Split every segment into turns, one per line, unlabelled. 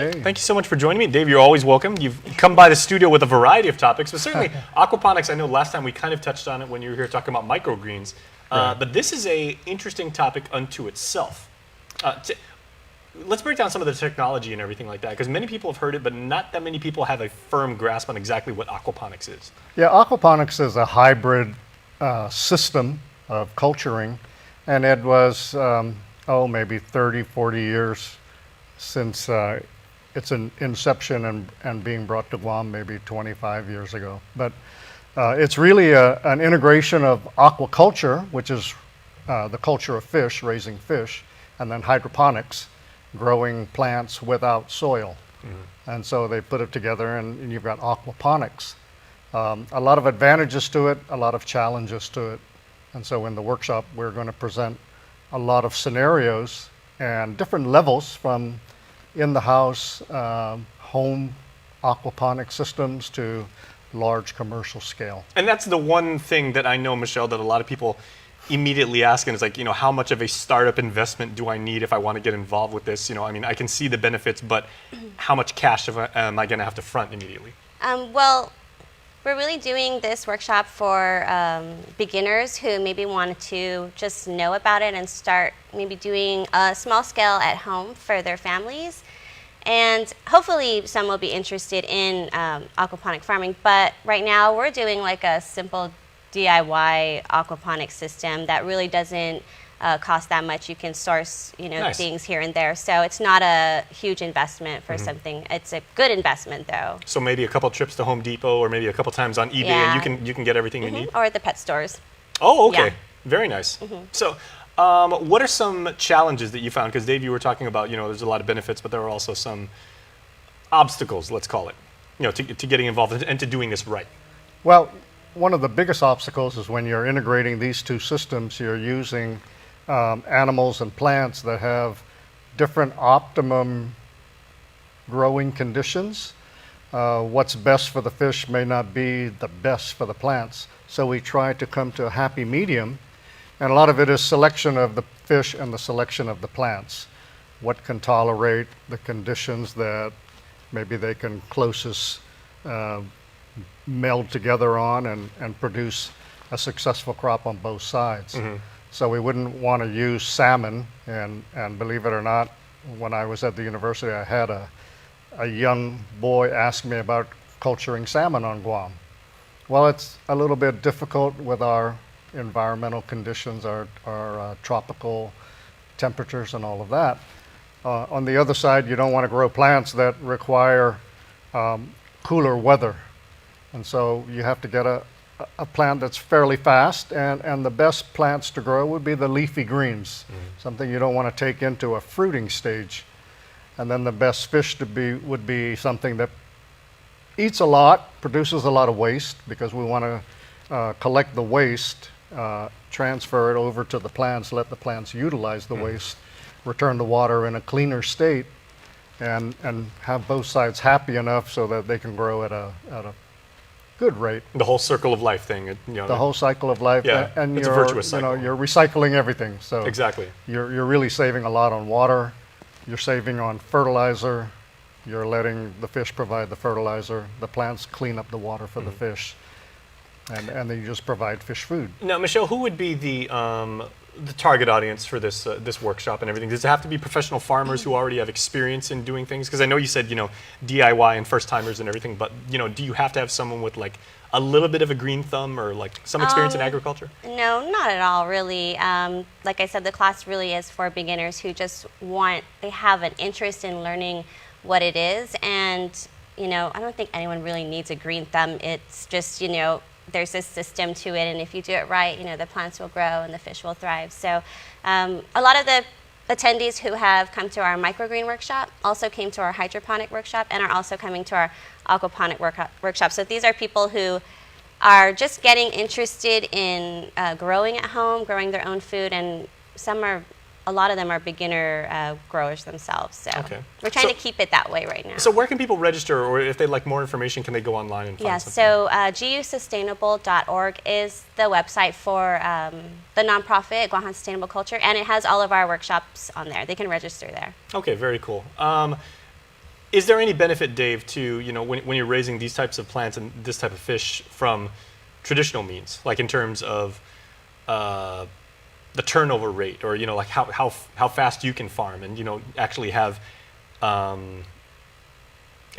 Hey.
Thank you so much for joining me. Dave, you're always welcome. You've come by the studio with a variety of topics, but certainly aquaponics, I know last time we kind of touched on it when you were here talking about microgreens,
Right.
but this is a interesting topic unto itself. Let's break down some of the technology and everything like that, because many people have heard it, but not that many people have a firm grasp on exactly what aquaponics is.
Yeah, aquaponics is a hybrid system of culturing, and it was, maybe 30, 40 years since its inception and being brought to Guam maybe 25 years ago. But it's really an integration of aquaculture, which is the culture of fish, raising fish, and then hydroponics, growing plants without soil. Mm-hmm. And so they put it together, and you've got aquaponics. A lot of advantages to it, a lot of challenges to it. And so in the workshop, we're going to present a lot of scenarios and different levels from in the house, home aquaponic systems to large commercial scale.
And that's the one thing that I know, Michelle, that a lot of people immediately ask, and it's like, how much of a startup investment do I need if I want to get involved with this? I can see the benefits, but how much cash am I going to have to front immediately?
Well, we're really doing this workshop for beginners who maybe want to just know about it and start maybe doing a small scale at home for their families. And hopefully some will be interested in aquaponic farming, but right now we're doing like a simple DIY aquaponic system that really doesn't cost that much. You can source,
Nice.
things here and there. So it's not a huge investment for something. It's a good investment though.
So maybe a couple trips to Home Depot, or maybe a couple times on eBay,
Yeah.
and you can get everything you need.
Or at the pet stores.
Oh, okay.
Yeah.
Very nice. So, what are some challenges that you found? Because Dave, you were talking about, there's a lot of benefits, but there are also some obstacles, let's call it, to getting involved and to doing this right.
Well, one of the biggest obstacles is when you're integrating these two systems, you're using animals and plants that have different optimum growing conditions. What's best for the fish may not be the best for the plants. So we try to come to a happy medium, and a lot of it is selection of the fish and the selection of the plants. What can tolerate the conditions that maybe they can closest meld together on and produce a successful crop on both sides. Mm-hmm. So we wouldn't want to use salmon, and believe it or not, when I was at the university, I had a young boy ask me about culturing salmon on Guam. Well, it's a little bit difficult with our environmental conditions, our tropical temperatures and all of that. On the other side, you don't want to grow plants that require cooler weather. And so you have to get a plant that's fairly fast, and the best plants to grow would be the leafy greens, something you don't want to take into a fruiting stage. And then the best fish would be something that eats a lot, produces a lot of waste, because we want to collect the waste, transfer it over to the plants, let the plants utilize the waste, return the water in a cleaner state, and have both sides happy enough so that they can grow at a good rate.
The whole circle of life thing.
The whole cycle of life,
Yeah,
and
it's a
you're,
virtuous cycle.
you're recycling everything. So
Exactly.
you're really saving a lot on water. You're saving on fertilizer. You're letting the fish provide the fertilizer. The plants clean up the water for the fish, and then you just provide fish food.
Now, Michelle, who would be the target audience for this workshop and everything? Does it have to be professional farmers who already have experience in doing things? Because I know you said DIY and first timers and everything, but do you have to have someone with like a little bit of a green thumb or like some experience in agriculture?
No, not at all, really. Like I said, the class really is for beginners who just they have an interest in learning what it is. And, I don't think anyone really needs a green thumb. It's just, there's this system to it, and if you do it right, the plants will grow and the fish will thrive. So a lot of the attendees who have come to our microgreen workshop also came to our hydroponic workshop and are also coming to our aquaponic workshop. So these are people who are just getting interested in growing at home, growing their own food, and a lot of them are beginner growers themselves. So we're trying to keep it that way right now.
So where can people register, or if they'd like more information, can they go online and find something?
So gusustainable.org is the website for the nonprofit Guahan Sustainable Culture, and it has all of our workshops on there. They can register there.
Okay, very cool. Is there any benefit, Dave, to, you know, when you're raising these types of plants and this type of fish from traditional means, like in terms of the turnover rate, or, you know, like how fast you can farm and, you know, actually have a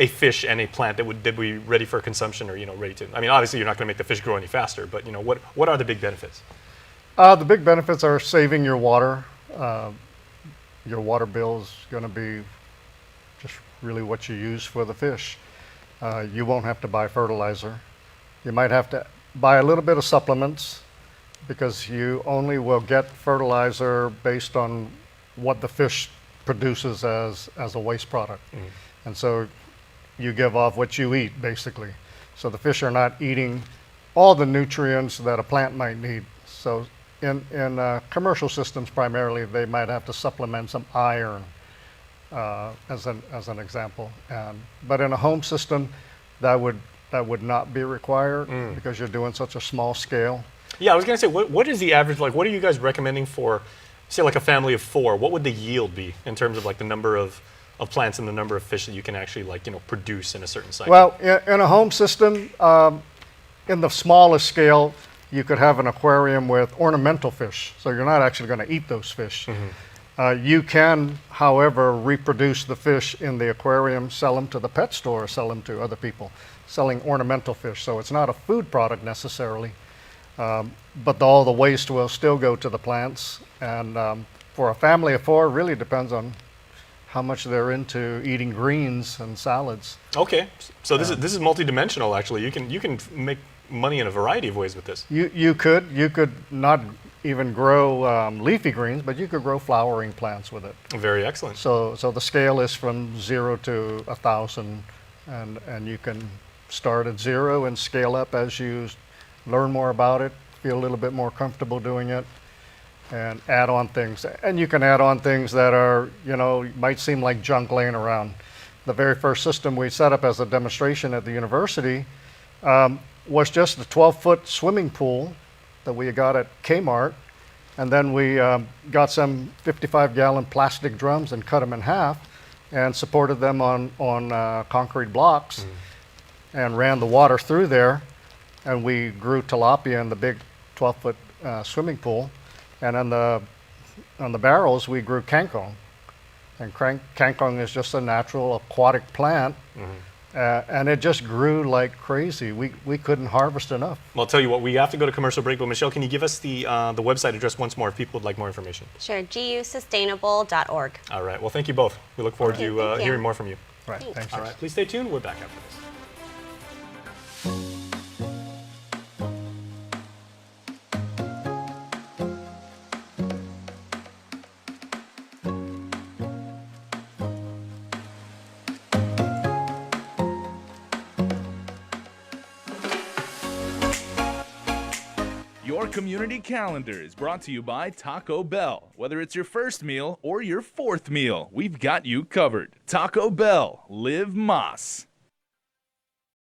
fish and a plant that be ready for consumption, or, you know, ready to, I mean, obviously you're not going to make the fish grow any faster, but, you know, what are the big benefits?
The big benefits are saving your water. Your water bill is going to be just really what you use for the fish. You won't have to buy fertilizer. You might have to buy a little bit of supplements, because you only will get fertilizer based on what the fish produces as a waste product. And so you give off what you eat, basically. So the fish are not eating all the nutrients that a plant might need. So in commercial systems primarily, they might have to supplement some iron, as an example. But in a home system, that would not be required, because you're doing such a small scale.
Yeah, I was going to say, what is the average, like, what are you guys recommending for, say, like a family of 4? What would the yield be in terms of, like, the number of plants and the number of fish that you can actually, like, you know, produce in a certain cycle?
Well, in a home system, in the smallest scale, you could have an aquarium with ornamental fish. So you're not actually going to eat those fish. You can, however, reproduce the fish in the aquarium, sell them to the pet store, sell them to other people, selling ornamental fish. So it's not a food product necessarily. But all the waste will still go to the plants. And for a family of 4, it really depends on how much they're into eating greens and salads.
Okay, so this is multidimensional. Actually, you can make money in a variety of ways with this.
You could not even grow leafy greens, but you could grow flowering plants with it.
Very excellent.
So the scale is from 0 to 1,000, and you can start at 0 and scale up as you learn more about it, feel a little bit more comfortable doing it, and add on things. And you can add on things that are, you know, might seem like junk laying around. The very first system we set up as a demonstration at the university was just a 12-foot swimming pool that we got at Kmart. And then we got some 55-gallon plastic drums and cut them in half and supported them on concrete blocks and ran the water through there. And we grew tilapia in the big 12-foot swimming pool. And on the barrels, we grew kangkong. And kangkong is just a natural aquatic plant. And it just grew like crazy. We couldn't harvest enough.
Well, I'll tell you what, we have to go to commercial break. But Michelle, can you give us the website address once more if people would like more information?
Sure, gusustainable.org.
All right. Well, thank you both. We look forward to hearing more from you.
Right. Thanks.
All right. Please stay tuned. We're back after this.
Your community calendar is brought to you by Taco Bell. Whether it's your first meal or your 4th meal, we've got you covered. Taco Bell, live Más.